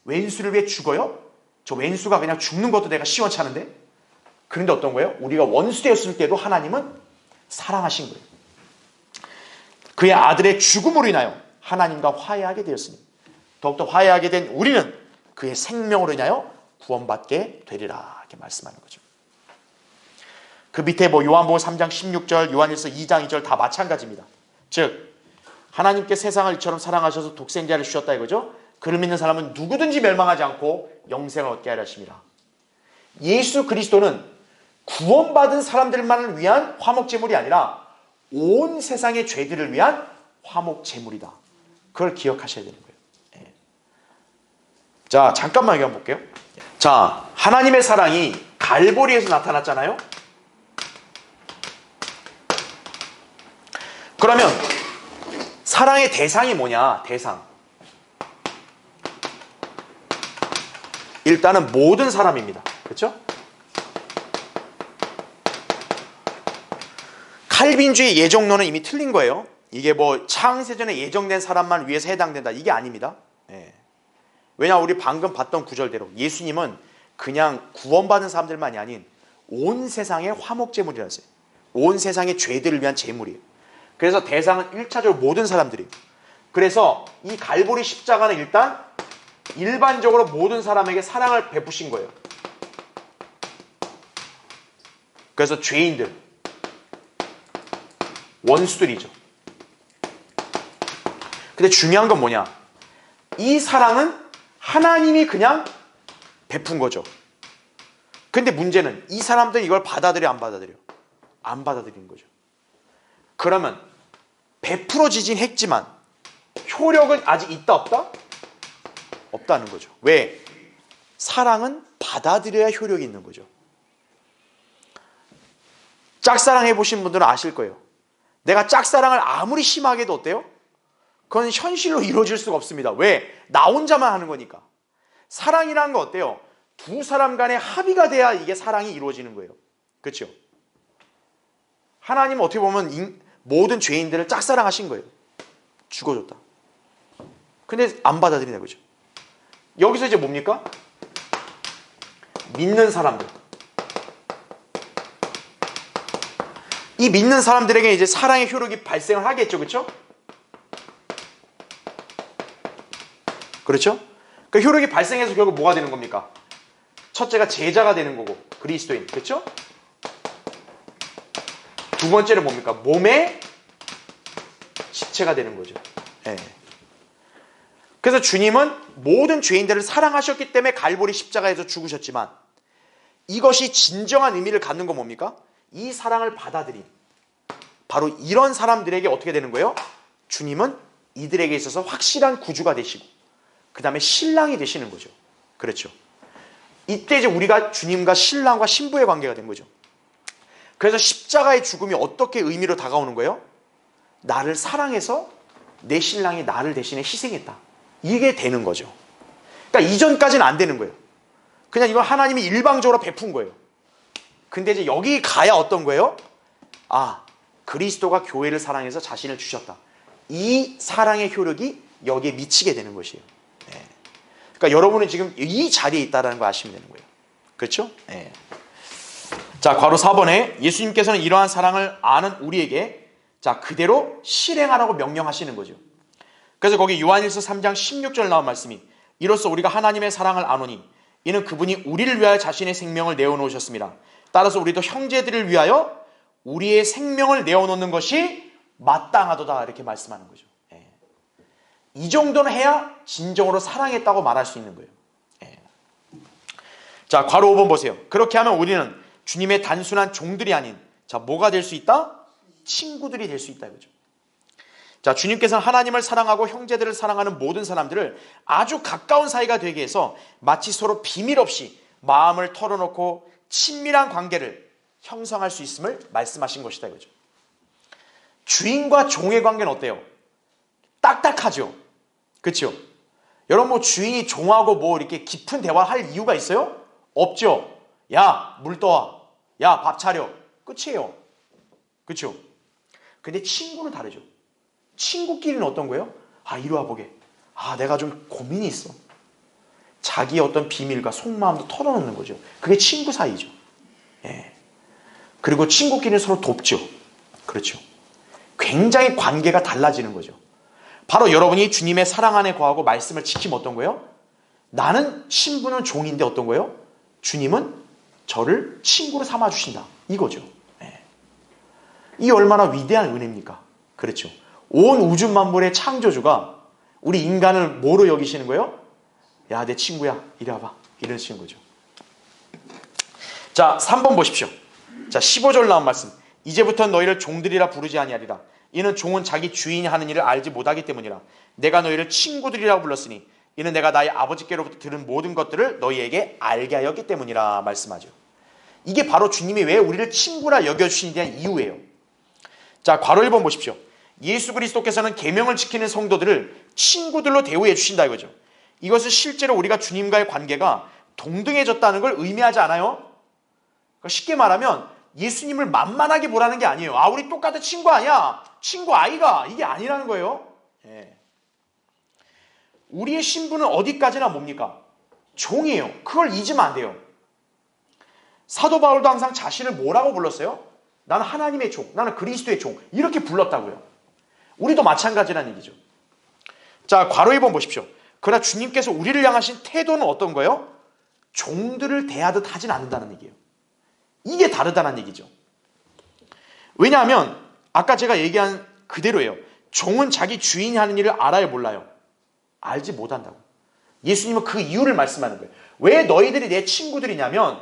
왼수를 위해 죽어요? 저 왼수가 그냥 죽는 것도 내가 시원찮은데? 그런데 어떤 거예요? 우리가 원수 되었을 때도 하나님은 사랑하신 거예요. 그의 아들의 죽음으로 인하여 하나님과 화해하게 되었으니 더욱더 화해하게 된 우리는 그의 생명으로 인하여 구원받게 되리라 이렇게 말씀하는 거죠. 그 밑에 뭐 요한복음 3장 16절, 요한일서 2장 2절 다 마찬가지입니다. 즉 하나님께 세상을 이처럼 사랑하셔서 독생자를 주셨다 이거죠. 그를 믿는 사람은 누구든지 멸망하지 않고 영생을 얻게 하려 하심이라. 예수 그리스도는 구원받은 사람들만을 위한 화목제물이 아니라 온 세상의 죄들을 위한 화목제물이다. 그걸 기억하셔야 되는 거예요. 자, 잠깐만 여기 한번 볼게요. 자, 하나님의 사랑이 갈보리에서 나타났잖아요. 그러면 사랑의 대상이 뭐냐? 대상. 일단은 모든 사람입니다. 그렇죠? 칼빈주의 예정론은 이미 틀린 거예요. 이게 뭐 창세전에 예정된 사람만 위해서 해당된다. 이게 아닙니다. 왜냐 우리 방금 봤던 구절대로 예수님은 그냥 구원받은 사람들만이 아닌 온 세상의 화목제물이라서요. 온 세상의 죄들을 위한 제물이에요. 그래서 대상은 1차적으로 모든 사람들이에요. 그래서 이 갈보리 십자가는 일단 일반적으로 모든 사람에게 사랑을 베푸신 거예요. 그래서 죄인들, 원수들이죠. 근데 중요한 건 뭐냐? 이 사랑은 하나님이 그냥 베푼 거죠. 근데 문제는 이 사람들이 이걸 받아들여 안 받아들여? 안 받아들이는 거죠. 그러면 베풀어지긴 했지만 효력은 아직 있다 없다? 없다는 거죠. 왜? 사랑은 받아들여야 효력이 있는 거죠. 짝사랑 해보신 분들은 아실 거예요. 내가 짝사랑을 아무리 심하게 해도 어때요? 그건 현실로 이루어질 수가 없습니다. 왜? 나 혼자만 하는 거니까. 사랑이라는 거 어때요? 두 사람 간의 합의가 돼야 이게 사랑이 이루어지는 거예요. 그렇죠? 하나님은 어떻게 보면 모든 죄인들을 짝사랑하신 거예요. 죽어줬다. 근데 안 받아들이는 거죠. 여기서 이제 뭡니까? 믿는 사람들. 이 믿는 사람들에게 이제 사랑의 효력이 발생을 하겠죠. 그렇죠? 그렇죠? 그 효력이 발생해서 결국 뭐가 되는 겁니까? 첫째가 제자가 되는 거고 그리스도인. 그렇죠? 두 번째는 뭡니까? 몸의 지체가 되는 거죠. 네. 그래서 주님은 모든 죄인들을 사랑하셨기 때문에 갈보리 십자가에서 죽으셨지만 이것이 진정한 의미를 갖는 건 뭡니까? 이 사랑을 받아들인 바로 이런 사람들에게 어떻게 되는 거예요? 주님은 이들에게 있어서 확실한 구주가 되시고 그 다음에 신랑이 되시는 거죠. 그렇죠. 이때 이제 우리가 주님과 신랑과 신부의 관계가 된 거죠. 그래서 십자가의 죽음이 어떻게 의미로 다가오는 거예요? 나를 사랑해서 내 신랑이 나를 대신에 희생했다. 이게 되는 거죠. 그러니까 이전까지는 안 되는 거예요. 그냥 이건 하나님이 일방적으로 베푼 거예요. 근데 이제 여기 가야 어떤 거예요? 아, 그리스도가 교회를 사랑해서 자신을 주셨다. 이 사랑의 효력이 여기에 미치게 되는 것이에요. 네. 그러니까 여러분은 지금 이 자리에 있다는 거 아시면 되는 거예요. 그렇죠? 네. 자, 괄호 4번에 예수님께서는 이러한 사랑을 아는 우리에게 자 그대로 실행하라고 명령하시는 거죠. 그래서 거기 요한일서 3장 16절 나온 말씀이 이로써 우리가 하나님의 사랑을 아노니 이는 그분이 우리를 위하여 자신의 생명을 내어놓으셨습니다. 따라서 우리도 형제들을 위하여 우리의 생명을 내어놓는 것이 마땅하도다 이렇게 말씀하는 거죠. 예. 이 정도는 해야 진정으로 사랑했다고 말할 수 있는 거예요. 예. 자, 괄호 5번 보세요. 그렇게 하면 우리는 주님의 단순한 종들이 아닌 자 뭐가 될 수 있다? 친구들이 될 수 있다 이거죠. 자, 주님께서는 하나님을 사랑하고 형제들을 사랑하는 모든 사람들을 아주 가까운 사이가 되게 해서 마치 서로 비밀 없이 마음을 털어놓고 친밀한 관계를 형성할 수 있음을 말씀하신 것이다 이거죠. 주인과 종의 관계는 어때요? 딱딱하죠. 그렇죠? 여러분 뭐 주인이 종하고 뭐 이렇게 깊은 대화를 할 이유가 있어요? 없죠. 야, 물 떠와. 야, 밥 차려. 끝이에요. 그렇죠? 근데 친구는 다르죠. 친구끼리는 어떤 거예요? 아, 이리 와 보게. 아, 내가 좀 고민이 있어. 자기의 어떤 비밀과 속마음도 털어놓는 거죠. 그게 친구 사이죠. 예. 그리고 친구끼리는 서로 돕죠. 그렇죠. 굉장히 관계가 달라지는 거죠. 바로 여러분이 주님의 사랑 안에 거하고 말씀을 지키면 어떤 거예요? 나는 신부는 종인데 어떤 거예요? 주님은 저를 친구로 삼아주신다. 이거죠. 예. 이 얼마나 위대한 은혜입니까? 그렇죠. 온 우주 만물의 창조주가 우리 인간을 뭐로 여기시는 거예요? 야, 내 친구야. 이리 와봐. 이러시는 거죠. 자, 3번 보십시오. 자, 15절 나온 말씀. 이제부터 너희를 종들이라 부르지 아니하리라. 이는 종은 자기 주인이 하는 일을 알지 못하기 때문이라. 내가 너희를 친구들이라고 불렀으니 이는 내가 나의 아버지께로부터 들은 모든 것들을 너희에게 알게 하였기 때문이라 말씀하죠. 이게 바로 주님이 왜 우리를 친구라 여겨주시는 데 대한 이유예요. 자, 괄호 1번 보십시오. 예수 그리스도께서는 계명을 지키는 성도들을 친구들로 대우해 주신다 이거죠. 이것은 실제로 우리가 주님과의 관계가 동등해졌다는 걸 의미하지 않아요? 그러니까 쉽게 말하면 예수님을 만만하게 보라는 게 아니에요. 아, 우리 똑같은 친구 아니야? 친구 아이가? 이게 아니라는 거예요. 예. 우리의 신분은 어디까지나 뭡니까? 종이에요. 그걸 잊으면 안 돼요. 사도 바울도 항상 자신을 뭐라고 불렀어요? 나는 하나님의 종, 나는 그리스도의 종, 이렇게 불렀다고요. 우리도 마찬가지라는 얘기죠. 자, 괄호 2번 보십시오. 그러나 주님께서 우리를 향하신 태도는 어떤 거예요? 종들을 대하듯 하진 않는다는 얘기예요. 이게 다르다는 얘기죠. 왜냐하면 아까 제가 얘기한 그대로예요. 종은 자기 주인이 하는 일을 알아요, 몰라요? 알지 못한다고. 예수님은 그 이유를 말씀하는 거예요. 왜 너희들이 내 친구들이냐면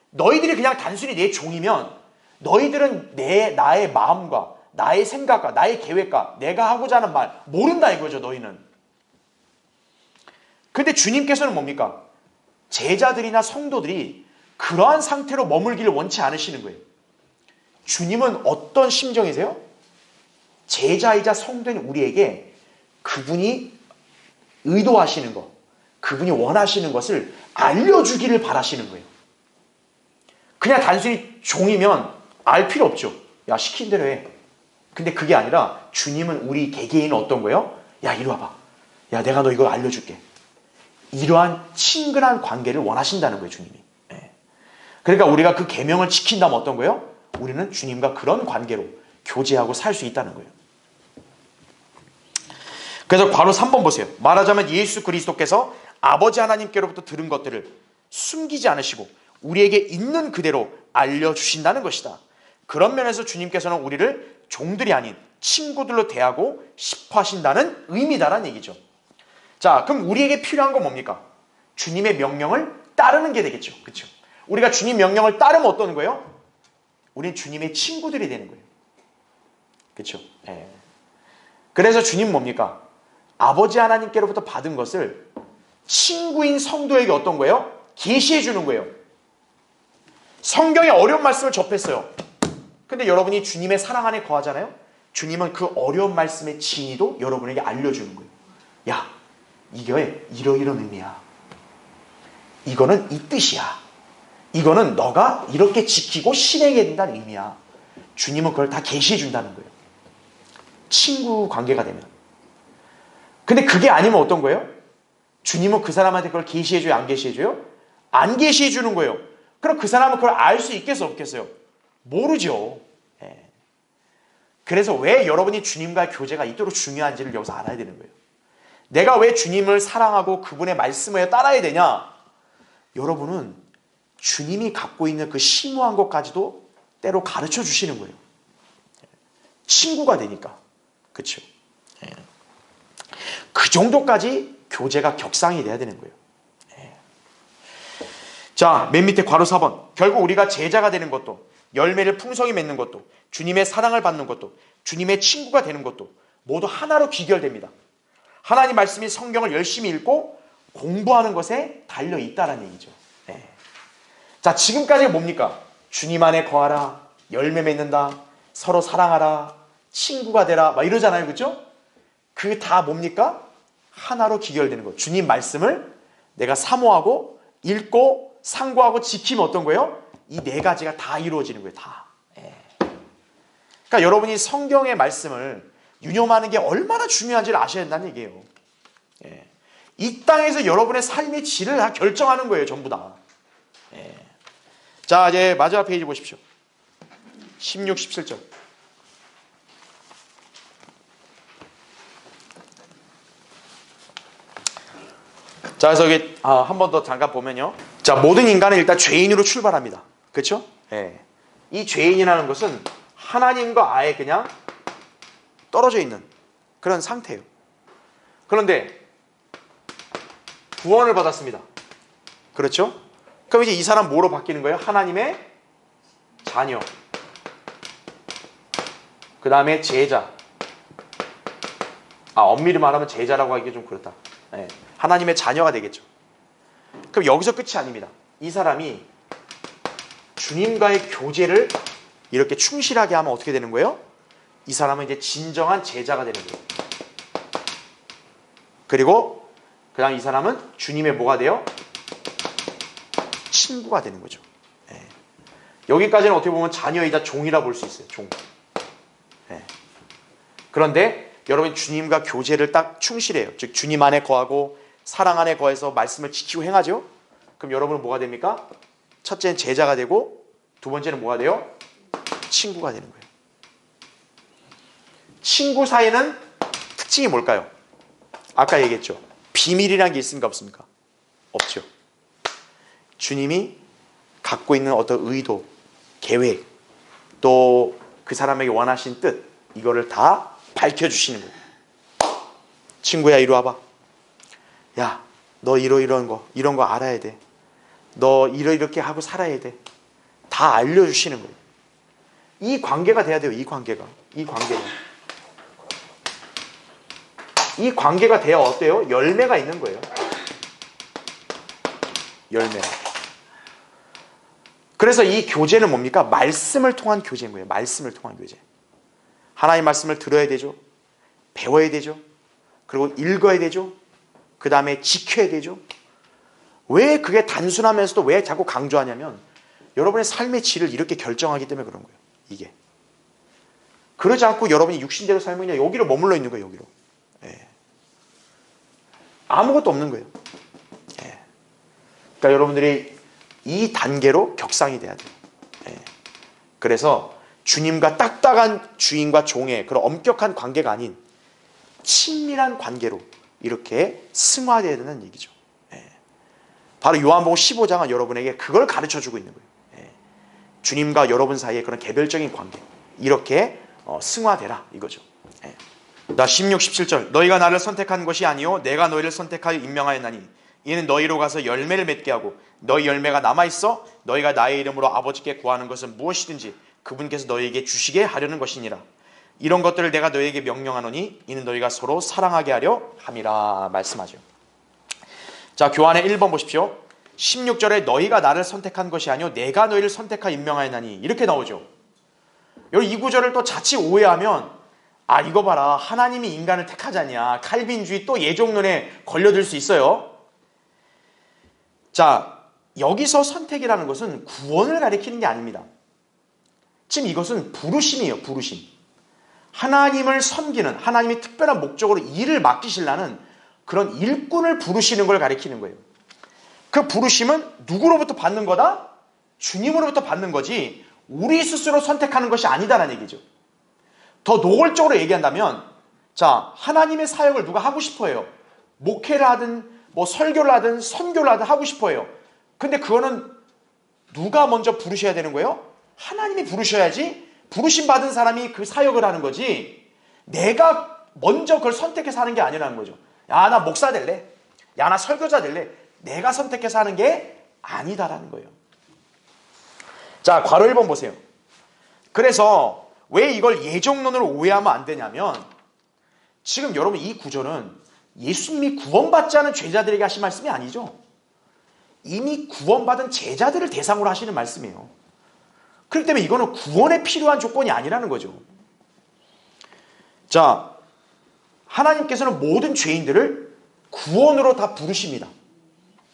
너희들이 그냥 단순히 내 종이면 너희들은 나의 마음과 나의 생각과 나의 계획과 내가 하고자 하는 말 모른다 이거죠, 너희는. 근데 주님께서는 뭡니까? 제자들이나 성도들이 그러한 상태로 머물기를 원치 않으시는 거예요. 주님은 어떤 심정이세요? 제자이자 성도인 우리에게 그분이 의도하시는 것, 그분이 원하시는 것을 알려주기를 바라시는 거예요. 그냥 단순히 종이면 알 필요 없죠. 야, 시킨 대로 해. 근데 그게 아니라 주님은 우리 개개인은 어떤 거예요? 야, 이리 와봐. 야, 내가 너 이거 알려줄게. 이러한 친근한 관계를 원하신다는 거예요, 주님이. 그러니까 우리가 그 계명을 지킨다면 어떤 거예요? 우리는 주님과 그런 관계로 교제하고 살 수 있다는 거예요. 그래서 바로 3번 보세요. 말하자면 예수 그리스도께서 아버지 하나님께로부터 들은 것들을 숨기지 않으시고 우리에게 있는 그대로 알려주신다는 것이다. 그런 면에서 주님께서는 우리를 종들이 아닌 친구들로 대하고 싶어 하신다는 의미다라는 얘기죠. 자, 그럼 우리에게 필요한 건 뭡니까? 주님의 명령을 따르는 게 되겠죠. 그렇죠? 우리가 주님 명령을 따르면 어떤 거예요? 우린 주님의 친구들이 되는 거예요. 그렇죠? 예. 그래서 주님 뭡니까? 아버지 하나님께로부터 받은 것을 친구인 성도에게 어떤 거예요? 계시해 주는 거예요. 성경에 어려운 말씀을 접했어요. 근데 여러분이 주님의 사랑 안에 거하잖아요? 주님은 그 어려운 말씀의 진의도 여러분에게 알려주는 거예요. 야, 이게 이러이런 의미야. 이거는 이 뜻이야. 이거는 너가 이렇게 지키고 실행해야 된다는 의미야. 주님은 그걸 다 계시해 준다는 거예요. 친구 관계가 되면. 근데 그게 아니면 어떤 거예요? 주님은 그 사람한테 그걸 계시해줘요? 안 계시해줘요? 안 계시해 주는 거예요. 그럼 그 사람은 그걸 알 수 있겠어요? 없겠어요? 모르죠. 예. 그래서 왜 여러분이 주님과의 교제가 이토록 중요한지를 여기서 알아야 되는 거예요. 내가 왜 주님을 사랑하고 그분의 말씀을 따라야 되냐? 여러분은 주님이 갖고 있는 그 심오한 것까지도 때로 가르쳐 주시는 거예요. 친구가 되니까. 그렇죠? 예. 그 정도까지 교제가 격상이 돼야 되는 거예요. 예. 자, 맨 밑에 괄호 4번. 결국 우리가 제자가 되는 것도, 열매를 풍성히 맺는 것도, 주님의 사랑을 받는 것도, 주님의 친구가 되는 것도 모두 하나로 귀결됩니다. 하나님 말씀이 성경을 열심히 읽고 공부하는 것에 달려 있다는 얘기죠. 예. 자, 지금까지 뭡니까? 주님 안에 거하라, 열매 맺는다, 서로 사랑하라, 친구가 되라, 막 이러잖아요. 그렇죠? 그 다 뭡니까? 하나로 귀결되는 것. 주님 말씀을 내가 사모하고 읽고 상고하고 지키면 어떤 거예요? 이 네 가지가 다 이루어지는 거예요. 다. 예. 그러니까 여러분이 성경의 말씀을 유념하는 게 얼마나 중요한지를 아셔야 된다는 얘기예요. 예. 이 땅에서 여러분의 삶의 질을 다 결정하는 거예요. 전부 다. 예. 자, 이제 마지막 페이지 보십시오. 16, 17절. 자, 그래서 여기 한 번 더 잠깐 보면요. 자, 모든 인간은 일단 죄인으로 출발합니다. 그렇죠? 예. 이 죄인이라는 것은 하나님과 아예 그냥 떨어져 있는 그런 상태예요. 그런데 구원을 받았습니다. 그렇죠? 그럼 이제 이 사람 뭐로 바뀌는 거예요? 하나님의 자녀. 그 다음에 제자. 엄밀히 말하면 제자라고 하기 좀 그렇다. 예. 하나님의 자녀가 되겠죠. 그럼 여기서 끝이 아닙니다. 이 사람이 주님과의 교제를 이렇게 충실하게 하면 어떻게 되는 거예요? 이 사람은 이제 진정한 제자가 되는 거예요. 그리고 그 다음 이 사람은 주님의 뭐가 돼요? 친구가 되는 거죠. 예. 여기까지는 어떻게 보면 자녀이자 종이라 볼 수 있어요. 종. 예. 그런데 여러분이 주님과 교제를 딱 충실해요. 즉 주님 안에 거하고 사랑 안에 거해서 말씀을 지키고 행하죠. 그럼 여러분은 뭐가 됩니까? 첫째는 제자가 되고 두 번째는 뭐가 돼요? 친구가 되는 거예요. 친구 사이는 특징이 뭘까요? 아까 얘기했죠. 비밀이라는 게 있습니까? 없습니까? 없죠. 주님이 갖고 있는 어떤 의도, 계획, 또 그 사람에게 원하신 뜻, 이거를 다 밝혀주시는 거예요. 친구야, 이리 와봐. 야, 너 이런 거 알아야 돼. 너 이렇게 하고 살아야 돼. 다 알려주시는 거예요. 이 관계가 돼야 돼요. 이 관계가 돼야 어때요? 열매가 있는 거예요. 열매. 그래서 이 교제는 뭡니까? 말씀을 통한 교제인 거예요. 말씀을 통한 교제. 하나님 말씀을 들어야 되죠. 배워야 되죠. 그리고 읽어야 되죠. 그 다음에 지켜야 되죠. 왜 그게 단순하면서도 왜 자꾸 강조하냐면 여러분의 삶의 질을 이렇게 결정하기 때문에 그런 거예요. 이게. 그러지 않고 여러분이 육신대로 살면 그냥 여기로 머물러 있는 거예요. 여기로. 예. 아무것도 없는 거예요. 예. 그러니까 여러분들이 이 단계로 격상이 돼야 돼요. 예. 그래서 주님과 딱딱한 주인과 종의 그런 엄격한 관계가 아닌 친밀한 관계로 이렇게 승화되어야 되는 얘기죠. 예. 바로 요한복음 15장은 여러분에게 그걸 가르쳐주고 있는 거예요. 예. 주님과 여러분 사이의 그런 개별적인 관계 이렇게 승화되라 이거죠. 예. 16, 17절 너희가 나를 선택한 것이 아니요 내가 너희를 선택하여 임명하였나니 이는 너희로 가서 열매를 맺게 하고 너희 열매가 남아있어 너희가 나의 이름으로 아버지께 구하는 것은 무엇이든지 그분께서 너희에게 주시게 하려는 것이니라. 이런 것들을 내가 너희에게 명령하노니 이는 너희가 서로 사랑하게 하려 함이라 말씀하죠. 자, 교환의 1번 보십시오. 16절에 너희가 나를 선택한 것이 아니요 내가 너희를 선택하여 임명하였나니 이렇게 나오죠. 여기 이 구절을 또 자칫 오해하면 이거 봐라 하나님이 인간을 택하자냐 칼빈주의 또 예종론에 걸려들 수 있어요. 자, 여기서 선택이라는 것은 구원을 가리키는 게 아닙니다. 지금 이것은 부르심이에요. 부르심. 하나님을 섬기는 하나님이 특별한 목적으로 일을 맡기시려는 그런 일꾼을 부르시는 걸 가리키는 거예요. 그 부르심은 누구로부터 받는 거다? 주님으로부터 받는 거지 우리 스스로 선택하는 것이 아니다라는 얘기죠. 더 노골적으로 얘기한다면 자, 하나님의 사역을 누가 하고 싶어해요. 목회를 하든 뭐 설교를 하든 선교를 하든 하고 싶어해요. 근데 그거는 누가 먼저 부르셔야 되는 거예요? 하나님이 부르셔야지 부르심 받은 사람이 그 사역을 하는 거지 내가 먼저 그걸 선택해서 하는 게 아니라는 거죠. 야, 나 목사 될래. 야, 나 설교자 될래. 내가 선택해서 하는 게 아니다라는 거예요. 자, 괄호 1번 보세요. 그래서 왜 이걸 예정론으로 오해하면 안 되냐면 지금 여러분 이 구절은 예수님이 구원받지 않은 죄자들에게 하신 말씀이 아니죠. 이미 구원받은 제자들을 대상으로 하시는 말씀이에요. 그렇기 때문에 이거는 구원에 필요한 조건이 아니라는 거죠. 자, 하나님께서는 모든 죄인들을 구원으로 다 부르십니다.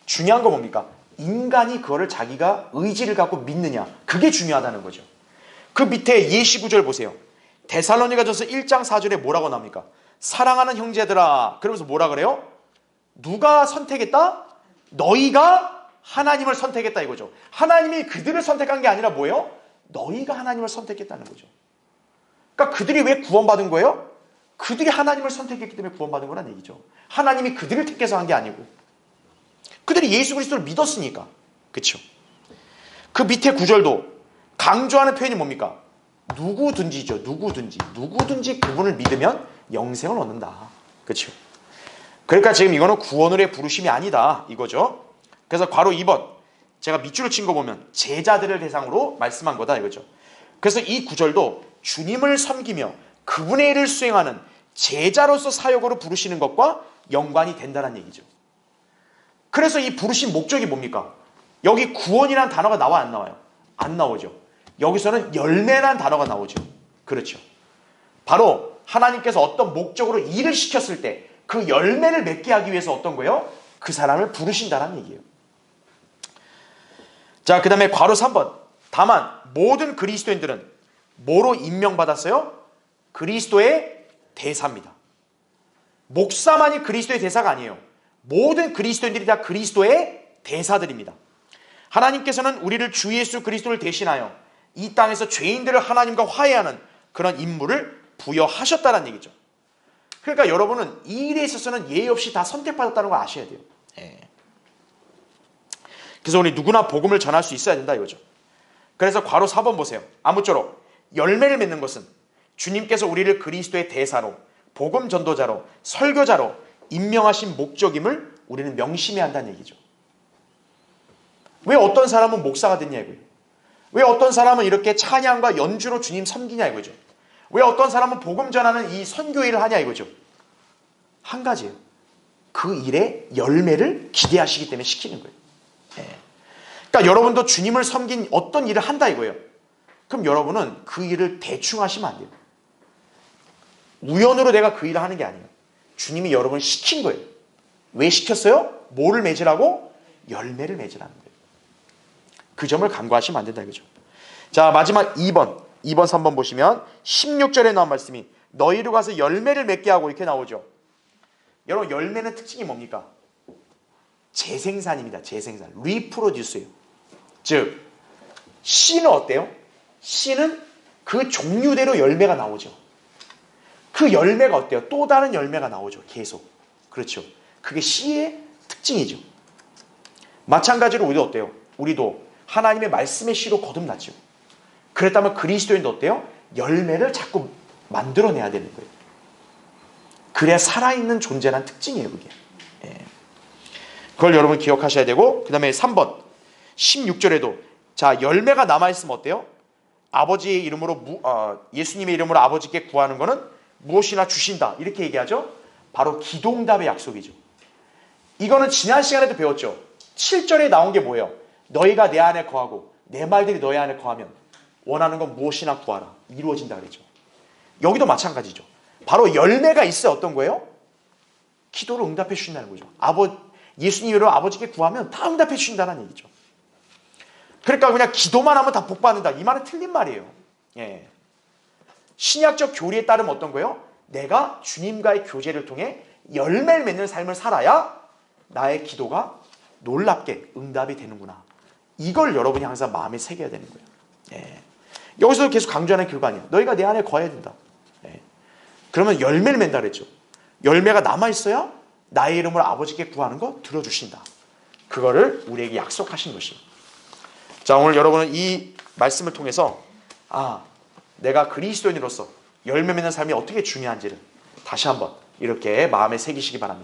중요한 건 뭡니까? 인간이 그거를 자기가 의지를 갖고 믿느냐, 그게 중요하다는 거죠. 그 밑에 예시 구절 보세요. 데살로니가전서 1장 4절에 뭐라고 나옵니까? 사랑하는 형제들아, 그러면서 뭐라 그래요? 누가 선택했다? 너희가 하나님을 선택했다 이거죠. 하나님이 그들을 선택한 게 아니라 뭐예요? 너희가 하나님을 선택했다는 거죠. 그러니까 그들이 왜 구원받은 거예요? 그들이 하나님을 선택했기 때문에 구원받은 거란 얘기죠. 하나님이 그들을 택해서 한 게 아니고 그들이 예수 그리스도를 믿었으니까. 그렇죠? 그 밑에 구절도 강조하는 표현이 뭡니까? 누구든지죠. 누구든지 그분을 믿으면 영생을 얻는다. 그렇죠? 그러니까 지금 이거는 구원의 부르심이 아니다 이거죠. 그래서 괄호 2번 제가 밑줄을 친 거 보면 제자들을 대상으로 말씀한 거다 이거죠. 그래서 이 구절도 주님을 섬기며 그분의 일을 수행하는 제자로서 사역으로 부르시는 것과 연관이 된다는 얘기죠. 그래서 이 부르신 목적이 뭡니까? 여기 구원이라는 단어가 나와 안 나와요? 안 나오죠. 여기서는 열매라는 단어가 나오죠. 그렇죠. 바로 하나님께서 어떤 목적으로 일을 시켰을 때 그 열매를 맺게 하기 위해서 어떤 거예요? 그 사람을 부르신다는 얘기예요. 자, 그 다음에 괄호 3번. 다만 모든 그리스도인들은 뭐로 임명받았어요? 그리스도의 대사입니다. 목사만이 그리스도의 대사가 아니에요. 모든 그리스도인들이 다 그리스도의 대사들입니다. 하나님께서는 우리를 주 예수 그리스도를 대신하여 이 땅에서 죄인들을 하나님과 화해하는 그런 임무를 부여하셨다는 얘기죠. 그러니까 여러분은 이 일에 있어서는 예의 없이 다 선택받았다는 걸 아셔야 돼요. 그래서 우리 누구나 복음을 전할 수 있어야 된다 이거죠. 그래서 괄호 4번 보세요. 아무쪼록 열매를 맺는 것은 주님께서 우리를 그리스도의 대사로, 복음 전도자로, 설교자로 임명하신 목적임을 우리는 명심해야 한다는 얘기죠. 왜 어떤 사람은 목사가 됐냐 이거예요. 왜 어떤 사람은 이렇게 찬양과 연주로 주님 섬기냐 이거죠. 왜 어떤 사람은 복음 전하는 이 선교 일을 하냐 이거죠. 한 가지예요. 그 일의 열매를 기대하시기 때문에 시키는 거예요. 그러니까 여러분도 주님을 섬긴 어떤 일을 한다 이거예요. 그럼 여러분은 그 일을 대충 하시면 안 돼요. 우연으로 내가 그 일을 하는 게 아니에요. 주님이 여러분을 시킨 거예요. 왜 시켰어요? 뭐를 맺으라고? 열매를 맺으라는 거예요. 그 점을 간과하시면 안 된다 이거죠. 자, 마지막 2번 3번 보시면 16절에 나온 말씀이 너희로 가서 열매를 맺게 하고 이렇게 나오죠. 여러분 열매는 특징이 뭡니까? 재생산입니다. 재생산. 리프로듀스예요. 즉 씨는 어때요? 씨는 그 종류대로 열매가 나오죠. 그 열매가 어때요? 또 다른 열매가 나오죠. 계속. 그렇죠. 그게 씨의 특징이죠. 마찬가지로 우리도 어때요? 우리도 하나님의 말씀의 씨로 거듭났죠. 그랬다면 그리스도인도 어때요? 열매를 자꾸 만들어내야 되는 거예요. 그래야 살아있는 존재란 특징이에요. 그게. 그걸 여러분 기억하셔야 되고 그 다음에 3번 16절에도 자 열매가 남아있으면 어때요? 아버지의 이름으로 예수님의 이름으로 아버지께 구하는 거는 무엇이나 주신다 이렇게 얘기하죠. 바로 기도응답의 약속이죠. 이거는 지난 시간에도 배웠죠. 7절에 나온 게 뭐예요? 너희가 내 안에 거하고 내 말들이 너희 안에 거하면 원하는 건 무엇이나 구하라. 이루어진다 그랬죠. 여기도 마찬가지죠. 바로 열매가 있어야 어떤 거예요? 기도를 응답해 주신다는 거죠. 예수님으로 아버지께 구하면 다 응답해 주신다는 얘기죠. 그러니까 그냥 기도만 하면 다 복받는다. 이 말은 틀린 말이에요. 신약적 교리에 따르면 어떤 거예요? 내가 주님과의 교제를 통해 열매를 맺는 삶을 살아야 나의 기도가 놀랍게 응답이 되는구나. 이걸 여러분이 항상 마음에 새겨야 되는 거예요. 여기서 계속 강조하는 교가 아니에요. 너희가 내 안에 거해야 된다. 그러면 열매를 맺는다 그랬죠. 열매가 남아있어야 나의 이름으로 아버지께 구하는 거 들어주신다. 그거를 우리에게 약속하신 것이에요. 자, 오늘 여러분은 이 말씀을 통해서 내가 그리스도인으로서 열매 맺는 삶이 어떻게 중요한지를 다시 한번 이렇게 마음에 새기시기 바랍니다.